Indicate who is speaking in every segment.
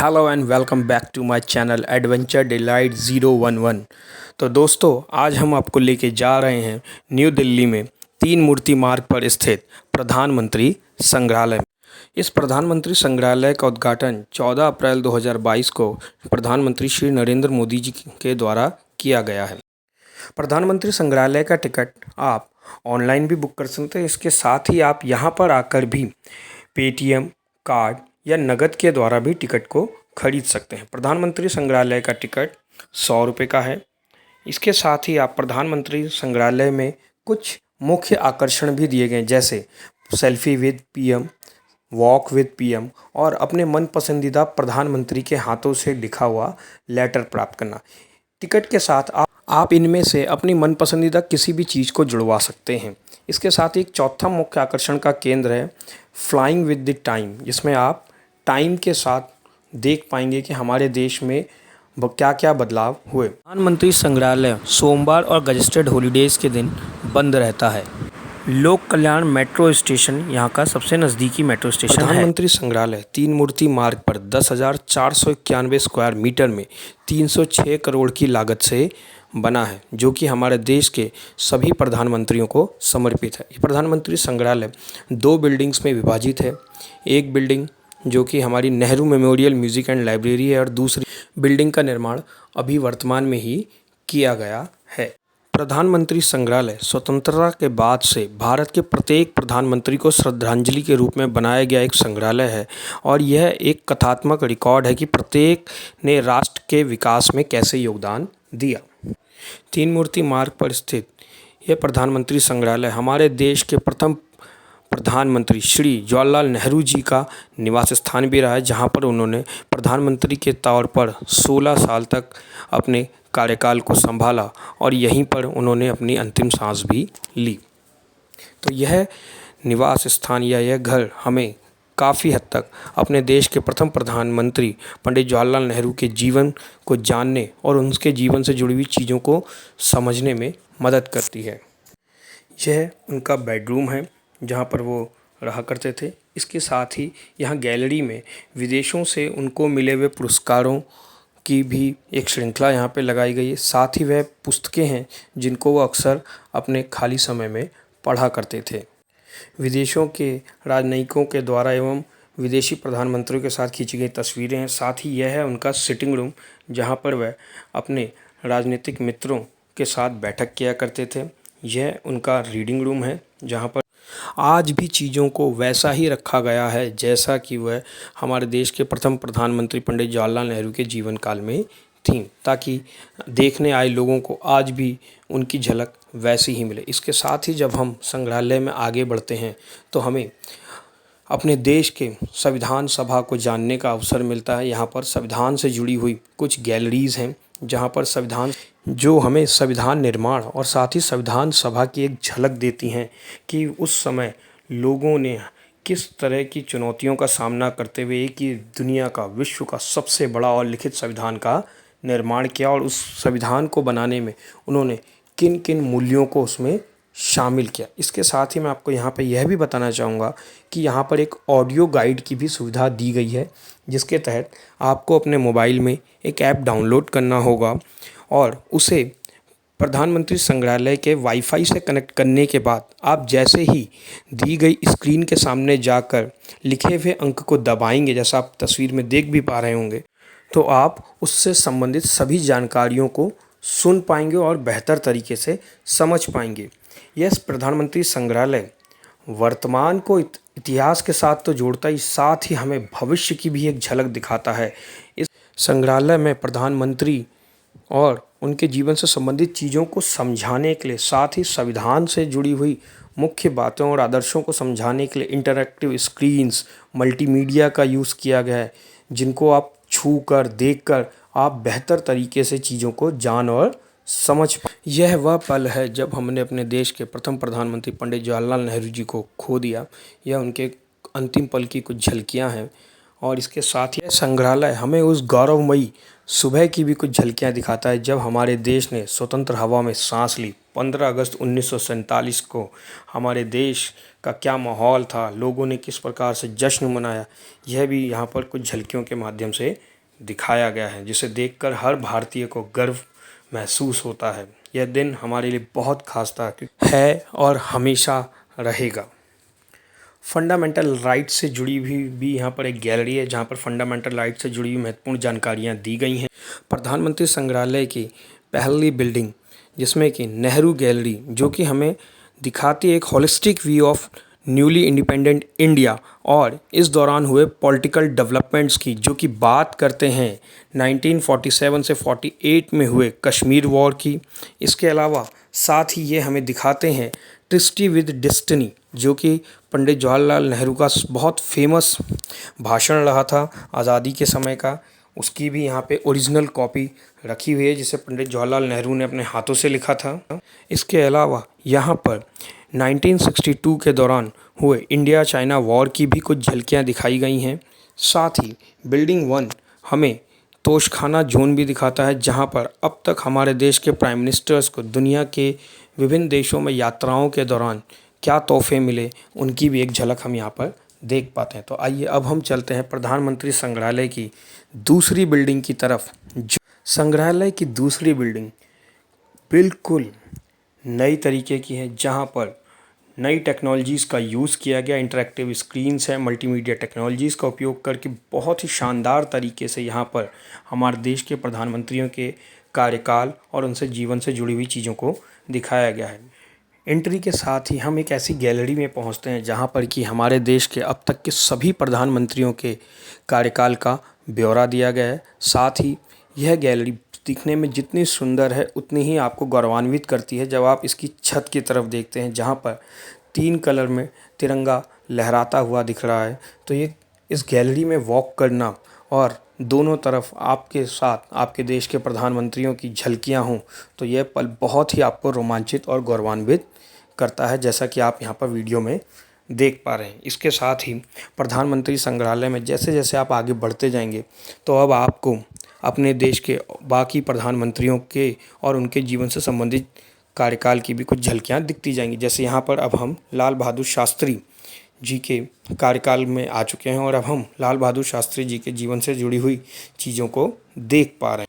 Speaker 1: Hello and welcome back to my channel adventure delight 011। तो दोस्तों, आज हम आपको लेके जा रहे हैं न्यू दिल्ली में तीन मूर्ति मार्ग पर स्थित प्रधानमंत्री संग्रहालय। इस प्रधानमंत्री संग्रहालय का उद्घाटन 14 अप्रैल 2022 को प्रधानमंत्री श्री नरेंद्र मोदी जी के द्वारा किया गया है। प्रधानमंत्री संग्रहालय का टिकट आप ऑनलाइन भी बुक कर सकते हैं। इसके साथ ही आप यहाँ पर आकर भी पेटीएम, कार्ड या नकद के द्वारा भी टिकट को खरीद सकते हैं। प्रधानमंत्री संग्रहालय का टिकट 100 रुपये का है। इसके साथ ही आप प्रधानमंत्री संग्रहालय में कुछ मुख्य आकर्षण भी दिए गए, जैसे selfie with PM, walk with PM और अपने मन पसंदीदा प्रधानमंत्री के हाथों से लिखा हुआ लेटर प्राप्त करना। टिकट के साथ आप इनमें से अपनी मन पसंदीदा किसी भी चीज़ को जुड़वा सकते हैं। इसके साथ ही एक चौथा मुख्य आकर्षण का केंद्र है फ्लाइंग विद द टाइम, जिसमें आप टाइम के साथ देख पाएंगे कि हमारे देश में क्या क्या बदलाव हुए। प्रधानमंत्री संग्रहालय सोमवार और गजेस्टेड हॉलीडेज़ के दिन बंद रहता है। लोक कल्याण मेट्रो स्टेशन यहाँ का सबसे नज़दीकी मेट्रो स्टेशन है। प्रधानमंत्री संग्रहालय तीन मूर्ति मार्ग पर 10,491 स्क्वायर मीटर में 306 करोड़ की लागत से बना है, जो कि हमारे देश के सभी प्रधानमंत्रियों को समर्पित है। प्रधानमंत्री संग्रहालय 2 बिल्डिंग्स में विभाजित है। एक बिल्डिंग जो कि हमारी Nehru memorial music and library है और दूसरी बिल्डिंग का निर्माण अभी वर्तमान में ही किया गया है। प्रधानमंत्री संग्रहालय स्वतंत्रता के बाद से भारत के प्रत्येक प्रधानमंत्री को श्रद्धांजलि के रूप में बनाया गया एक संग्रहालय है और यह एक कथात्मक रिकॉर्ड है कि प्रत्येक ने राष्ट्र के विकास में कैसे योगदान दिया। तीन मूर्ति मार्ग पर स्थित यह प्रधानमंत्री संग्रहालय हमारे देश के प्रथम प्रधानमंत्री श्री जवाहरलाल नेहरू जी का निवास स्थान भी रहा है, जहां पर उन्होंने प्रधानमंत्री के तौर पर 16 साल तक अपने कार्यकाल को संभाला और यहीं पर उन्होंने अपनी अंतिम सांस भी ली। तो यह निवास स्थान या यह घर हमें काफ़ी हद तक अपने देश के प्रथम प्रधानमंत्री पंडित जवाहरलाल नेहरू के जीवन को जानने और उनके जीवन से जुड़ी हुई चीज़ों को समझने में मदद करती है। यह उनका बेडरूम है जहाँ पर वो रहा करते थे। इसके साथ ही यहाँ गैलरी में विदेशों से उनको मिले हुए पुरस्कारों की भी एक श्रृंखला यहाँ पे लगाई गई है। साथ ही वह पुस्तकें हैं जिनको वो अक्सर अपने खाली समय में पढ़ा करते थे। विदेशों के राजनयिकों के द्वारा एवं विदेशी प्रधानमंत्रियों के साथ खींची गई तस्वीरें हैं। साथ ही यह है उनका सिटिंग रूम, जहाँ पर वह अपने राजनीतिक मित्रों के साथ बैठक किया करते थे। यह उनका रीडिंग रूम है, जहाँ पर आज भी चीज़ों को वैसा ही रखा गया है जैसा कि वह हमारे देश के प्रथम प्रधानमंत्री पंडित जवाहरलाल नेहरू के जीवन काल में थी, ताकि देखने आए लोगों को आज भी उनकी झलक वैसी ही मिले। इसके साथ ही जब हम संग्रहालय में आगे बढ़ते हैं तो हमें अपने देश के संविधान सभा को जानने का अवसर मिलता है। यहाँ पर संविधान से जुड़ी हुई कुछ गैलरीज़ हैं, जहाँ पर संविधान जो हमें संविधान निर्माण और साथ ही संविधान सभा की एक झलक देती हैं कि उस समय लोगों ने किस तरह की चुनौतियों का सामना करते हुए एक ही दुनिया का, विश्व का सबसे बड़ा और लिखित संविधान का निर्माण किया और उस संविधान को बनाने में उन्होंने किन किन मूल्यों को उसमें शामिल किया। इसके साथ ही मैं आपको यहाँ पे यह भी बताना चाहूँगा कि यहाँ पर एक ऑडियो गाइड की भी सुविधा दी गई है, जिसके तहत आपको अपने मोबाइल में एक ऐप डाउनलोड करना होगा और उसे प्रधानमंत्री संग्रहालय के वाईफाई से कनेक्ट करने के बाद आप जैसे ही दी गई स्क्रीन के सामने जाकर लिखे हुए अंक को दबाएंगे, जैसा आप तस्वीर में देख भी पा रहे होंगे, तो आप उससे संबंधित सभी जानकारियों को सुन पाएंगे और बेहतर तरीके से समझ पाएंगे। यह प्रधानमंत्री संग्रहालय वर्तमान को इतिहास के साथ तो जोड़ता ही, साथ ही हमें भविष्य की भी एक झलक दिखाता है। इस संग्रहालय में प्रधानमंत्री और उनके जीवन से संबंधित चीज़ों को समझाने के लिए, साथ ही संविधान से जुड़ी हुई मुख्य बातों और आदर्शों को समझाने के लिए इंटरैक्टिव स्क्रीन्स, मल्टीमीडिया का यूज़ किया गया है, जिनको आप छू कर, देख कर आप बेहतर तरीके से चीज़ों को जान और समझ पाए। यह वह पल है जब हमने अपने देश के प्रथम प्रधानमंत्री पंडित जवाहरलाल नेहरू जी को खो दिया। यह उनके अंतिम पल की कुछ झलकियाँ हैं और इसके साथ ही संग्रहालय हमें उस गौरवमयी सुबह की भी कुछ झलकियाँ दिखाता है जब हमारे देश ने स्वतंत्र हवा में सांस ली। 15 अगस्त 1947 को हमारे देश का क्या माहौल था, लोगों ने किस प्रकार से जश्न मनाया, यह भी यहाँ पर कुछ झलकियों के माध्यम से दिखाया गया है, जिसे देखकर हर भारतीय को गर्व महसूस होता है। यह दिन हमारे लिए बहुत खास है और हमेशा रहेगा। फंडामेंटल राइट्स से जुड़ी हुई भी यहाँ पर एक गैलरी है, जहाँ पर फंडामेंटल राइट से जुड़ी हुई महत्वपूर्ण जानकारियाँ दी गई हैं। प्रधानमंत्री संग्रहालय की पहली बिल्डिंग, जिसमें कि नेहरू गैलरी, जो कि हमें दिखाती है एक holistic view of newly independent India और इस दौरान हुए पॉलिटिकल डेवलपमेंट्स की, जो कि बात करते हैं 1947 से 48 में हुए कश्मीर वॉर की। इसके अलावा साथ ही ये हमें दिखाते हैं ट्रिस्टी विद डेस्टिनी, जो कि पंडित जवाहरलाल नेहरू का बहुत फेमस भाषण रहा था आज़ादी के समय का। उसकी भी यहाँ पे ओरिजिनल कॉपी रखी हुई है, जिसे पंडित जवाहरलाल नेहरू ने अपने हाथों से लिखा था। इसके अलावा यहाँ पर 1962 के दौरान हुए इंडिया चाइना वॉर की भी कुछ झलकियाँ दिखाई गई हैं। साथ ही बिल्डिंग 1 हमें तोशखाना जोन भी दिखाता है, जहाँ पर अब तक हमारे देश के प्राइम मिनिस्टर्स को दुनिया के विभिन्न देशों में यात्राओं के दौरान क्या तोहफे मिले, उनकी भी एक झलक हम यहाँ पर देख पाते हैं। तो आइए अब हम चलते हैं प्रधानमंत्री संग्रहालय की दूसरी बिल्डिंग की तरफ। संग्रहालय की दूसरी बिल्डिंग बिल्कुल नई तरीके की है, जहाँ पर नई टेक्नोलॉजीज़ का यूज़ किया गया। इंटरेक्टिव स्क्रीन्स हैं, मल्टीमीडिया टेक्नोलॉजीज़ का उपयोग करके बहुत ही शानदार तरीके से यहाँ पर हमारे देश के प्रधानमंत्रियों के कार्यकाल और उनसे जीवन से जुड़ी हुई चीज़ों को दिखाया गया है। एंट्री के साथ ही हम एक ऐसी गैलरी में पहुँचते हैं, जहाँ पर कि हमारे देश के अब तक के सभी प्रधानमंत्रियों के कार्यकाल का ब्यौरा दिया गया है। साथ ही यह गैलरी दिखने में जितनी सुंदर है, उतनी ही आपको गौरवान्वित करती है जब आप इसकी छत की तरफ देखते हैं, जहाँ पर 3 कलर में तिरंगा लहराता हुआ दिख रहा है। तो ये इस गैलरी में वॉक करना और दोनों तरफ आपके साथ आपके देश के प्रधानमंत्रियों की झलकियाँ हों, तो यह पल बहुत ही आपको रोमांचित और गौरवान्वित करता है, जैसा कि आप यहाँ पर वीडियो में देख पा रहे हैं। इसके साथ ही प्रधानमंत्री संग्रहालय में जैसे जैसे आप आगे बढ़ते जाएंगे, तो अब आपको अपने देश के बाकी प्रधानमंत्रियों के और उनके जीवन से संबंधित कार्यकाल की भी कुछ झलकियाँ दिखती जाएंगी। जैसे यहाँ पर अब हम लाल बहादुर शास्त्री जी के कार्यकाल में आ चुके हैं और अब हम लाल बहादुर शास्त्री जी के जीवन से जुड़ी हुई चीज़ों को देख पा रहे हैं।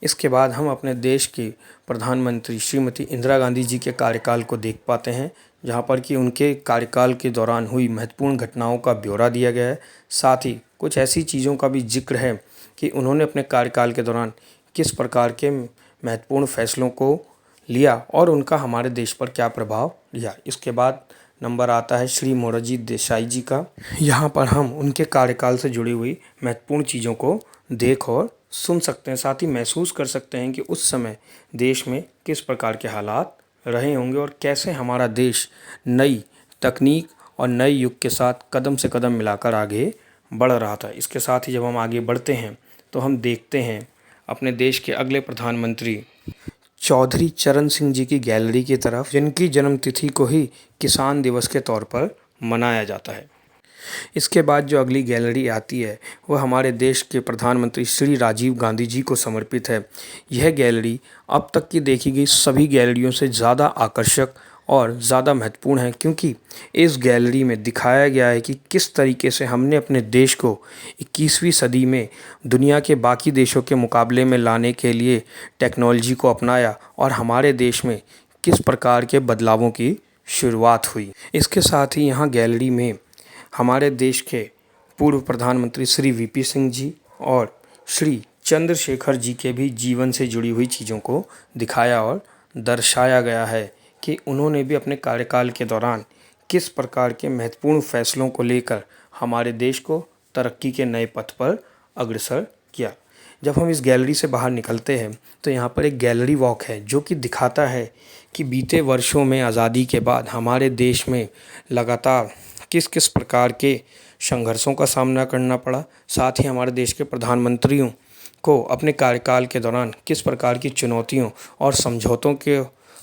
Speaker 1: इसके बाद हम अपने देश के प्रधानमंत्री श्रीमती इंदिरा गांधी जी के कार्यकाल को देख पाते हैं, जहाँ पर कि उनके कार्यकाल के दौरान हुई महत्वपूर्ण घटनाओं का ब्यौरा दिया गया है। साथ ही कुछ ऐसी चीज़ों का भी जिक्र है कि उन्होंने अपने कार्यकाल के दौरान किस प्रकार के महत्वपूर्ण फैसलों को लिया और उनका हमारे देश पर क्या प्रभाव लिया। इसके बाद नंबर आता है श्री मोरारजी देसाई जी का। यहाँ पर हम उनके कार्यकाल से जुड़ी हुई महत्वपूर्ण चीज़ों को देख और सुन सकते हैं, साथ ही महसूस कर सकते हैं कि उस समय देश में किस प्रकार के हालात रहे होंगे और कैसे हमारा देश नई तकनीक और नए युग के साथ कदम से कदम मिलाकर आगे बढ़ रहा था। इसके साथ ही जब हम आगे बढ़ते हैं तो हम देखते हैं अपने देश के अगले प्रधानमंत्री चौधरी चरण सिंह जी की गैलरी की तरफ, जिनकी जन्मतिथि को ही किसान दिवस के तौर पर मनाया जाता है। इसके बाद जो अगली गैलरी आती है वह हमारे देश के प्रधानमंत्री श्री राजीव गांधी जी को समर्पित है। यह गैलरी अब तक की देखी गई सभी गैलरियों से ज़्यादा आकर्षक और ज़्यादा महत्वपूर्ण है, क्योंकि इस गैलरी में दिखाया गया है कि किस तरीके से हमने अपने देश को 21वीं सदी में दुनिया के बाकी देशों के मुकाबले में लाने के लिए टेक्नोलॉजी को अपनाया और हमारे देश में किस प्रकार के बदलावों की शुरुआत हुई। इसके साथ ही यहाँ गैलरी में हमारे देश के पूर्व प्रधानमंत्री श्री वीपी सिंह जी और श्री चंद्रशेखर जी के भी जीवन से जुड़ी हुई चीज़ों को दिखाया और दर्शाया गया है कि उन्होंने भी अपने कार्यकाल के दौरान किस प्रकार के महत्वपूर्ण फैसलों को लेकर हमारे देश को तरक्की के नए पथ पर अग्रसर किया। जब हम इस गैलरी से बाहर निकलते हैं तो यहाँ पर एक गैलरी वॉक है, जो कि दिखाता है कि बीते वर्षों में आज़ादी के बाद हमारे देश में लगातार किस किस प्रकार के संघर्षों का सामना करना पड़ा। साथ ही हमारे देश के प्रधानमंत्रियों को अपने कार्यकाल के दौरान किस प्रकार की चुनौतियों और समझौतों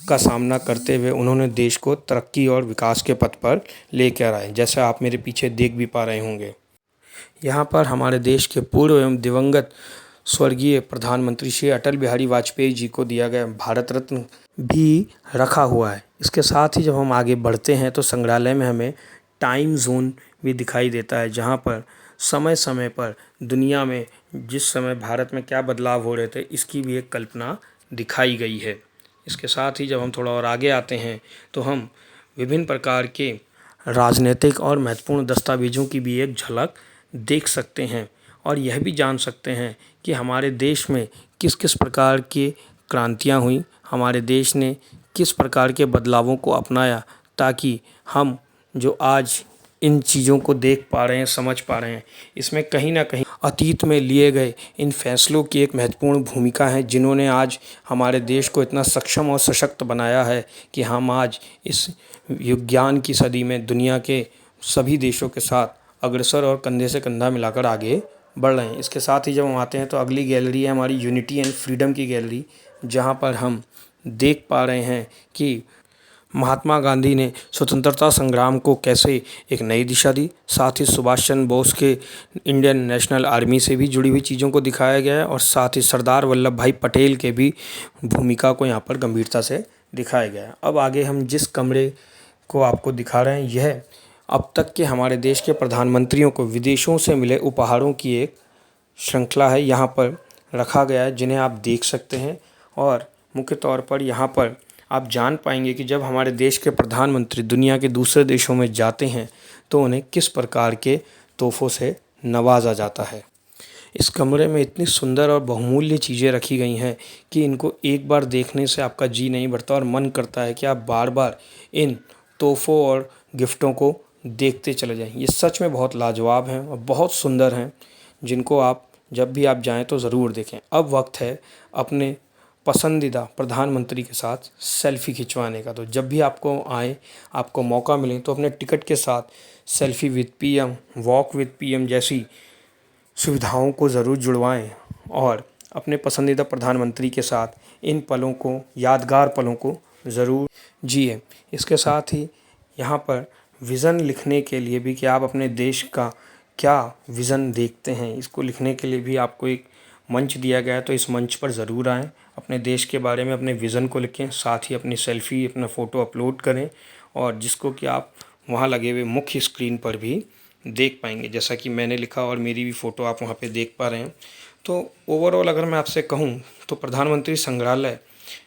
Speaker 1: का सामना करते हुए उन्होंने देश को तरक्की और विकास के पथ पर लेकर आए, जैसा आप मेरे पीछे देख भी पा रहे होंगे। यहाँ पर हमारे देश के पूर्व एवं दिवंगत स्वर्गीय प्रधानमंत्री श्री अटल बिहारी वाजपेयी जी को दिया गया भारत रत्न भी रखा हुआ है। इसके साथ ही जब हम आगे बढ़ते हैं तो संग्रहालय में हमें टाइम जोन भी दिखाई देता है, जहाँ पर समय समय पर दुनिया में जिस समय भारत में क्या बदलाव हो रहे थे इसकी भी एक कल्पना दिखाई गई है। इसके साथ ही जब हम थोड़ा और आगे आते हैं तो हम विभिन्न प्रकार के राजनीतिक और महत्वपूर्ण दस्तावेजों की भी एक झलक देख सकते हैं और यह भी जान सकते हैं कि हमारे देश में किस किस प्रकार की क्रांतियाँ हुई, हमारे देश ने किस प्रकार के बदलावों को अपनाया, ताकि हम जो आज इन चीज़ों को देख पा रहे हैं, समझ पा रहे हैं, इसमें कहीं ना कहीं अतीत में लिए गए इन फैसलों की एक महत्वपूर्ण भूमिका है, जिन्होंने आज हमारे देश को इतना सक्षम और सशक्त बनाया है कि हम आज इस विज्ञान की सदी में दुनिया के सभी देशों के साथ अग्रसर और कंधे से कंधा मिलाकर आगे बढ़ रहे हैं। इसके साथ ही जब हम आते हैं तो अगली गैलरी है हमारी यूनिटी एंड फ्रीडम की गैलरी, जहाँ पर हम देख पा रहे हैं कि महात्मा गांधी ने स्वतंत्रता संग्राम को कैसे एक नई दिशा दी। साथ ही सुभाष चंद्र बोस के इंडियन नेशनल आर्मी से भी जुड़ी हुई चीज़ों को दिखाया गया है और साथ ही सरदार वल्लभ भाई पटेल के भी भूमिका को यहाँ पर गंभीरता से दिखाया गया है। अब आगे हम जिस कमरे को आपको दिखा रहे हैं, यह अब तक के हमारे देश के प्रधानमंत्रियों को विदेशों से मिले उपहारों की एक श्रृंखला है, यहाँ पर रखा गया है, जिन्हें आप देख सकते हैं। और मुख्य तौर पर यहाँ पर आप जान पाएंगे कि जब हमारे देश के प्रधानमंत्री दुनिया के दूसरे देशों में जाते हैं तो उन्हें किस प्रकार के तोहफ़ों से नवाजा जाता है। इस कमरे में इतनी सुंदर और बहुमूल्य चीज़ें रखी गई हैं कि इनको एक बार देखने से आपका जी नहीं भरता और मन करता है कि आप बार बार इन तोहफ़ों और गिफ्टों को देखते चले जाएं। ये सच में बहुत लाजवाब हैं और बहुत सुंदर हैं, जिनको आप जब भी आप जाएं तो ज़रूर देखें। अब वक्त है अपने पसंदीदा प्रधानमंत्री के साथ सेल्फ़ी खिंचवाने का। तो जब भी आपको आए, आपको मौका मिले तो अपने टिकट के साथ selfie with PM, walk with PM जैसी सुविधाओं को ज़रूर जुड़वाएं और अपने पसंदीदा प्रधानमंत्री के साथ इन पलों को, यादगार पलों को ज़रूर जिए। इसके साथ ही यहाँ पर विज़न लिखने के लिए भी कि आप अपने देश का क्या विज़न देखते हैं, इसको लिखने के लिए भी आपको एक मंच दिया गया है। तो इस मंच पर ज़रूर आएँ, अपने देश के बारे में अपने विज़न को लिखें, साथ ही अपनी सेल्फ़ी, अपना फ़ोटो अपलोड करें और जिसको कि आप वहाँ लगे हुए मुख्य स्क्रीन पर भी देख पाएंगे, जैसा कि मैंने लिखा और मेरी भी फ़ोटो आप वहाँ पे देख पा रहे हैं। तो ओवरऑल अगर मैं आपसे कहूँ तो प्रधानमंत्री संग्रहालय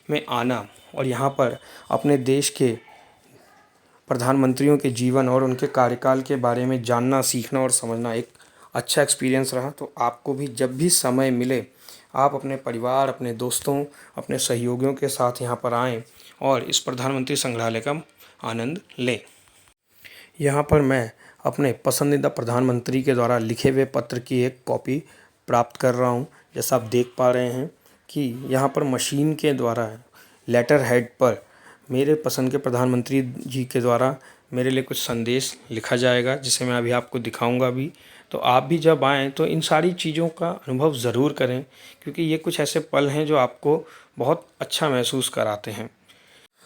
Speaker 1: में आना और यहाँ पर अपने देश के प्रधानमंत्रियों के जीवन और उनके कार्यकाल के बारे में जानना, सीखना और समझना एक अच्छा एक्सपीरियंस रहा। तो आपको भी जब भी समय मिले आप अपने परिवार, अपने दोस्तों, अपने सहयोगियों के साथ यहाँ पर आएँ और इस प्रधानमंत्री संग्रहालय का आनंद लें। यहाँ पर मैं अपने पसंदीदा प्रधानमंत्री के द्वारा लिखे हुए पत्र की एक कॉपी प्राप्त कर रहा हूँ। जैसा आप देख पा रहे हैं कि यहाँ पर मशीन के द्वारा लेटर हेड पर मेरे पसंद के प्रधानमंत्री जी के द्वारा मेरे लिए कुछ संदेश लिखा जाएगा, जिसे मैं अभी आपको दिखाऊंगा भी। तो आप भी जब आएँ तो इन सारी चीज़ों का अनुभव ज़रूर करें, क्योंकि ये कुछ ऐसे पल हैं जो आपको बहुत अच्छा महसूस कराते हैं।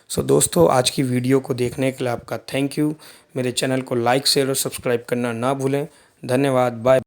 Speaker 1: सो दोस्तों, आज की वीडियो को देखने के लिए आपका थैंक यू। मेरे चैनल को लाइक, शेयर और सब्सक्राइब करना ना भूलें। धन्यवाद। बाय।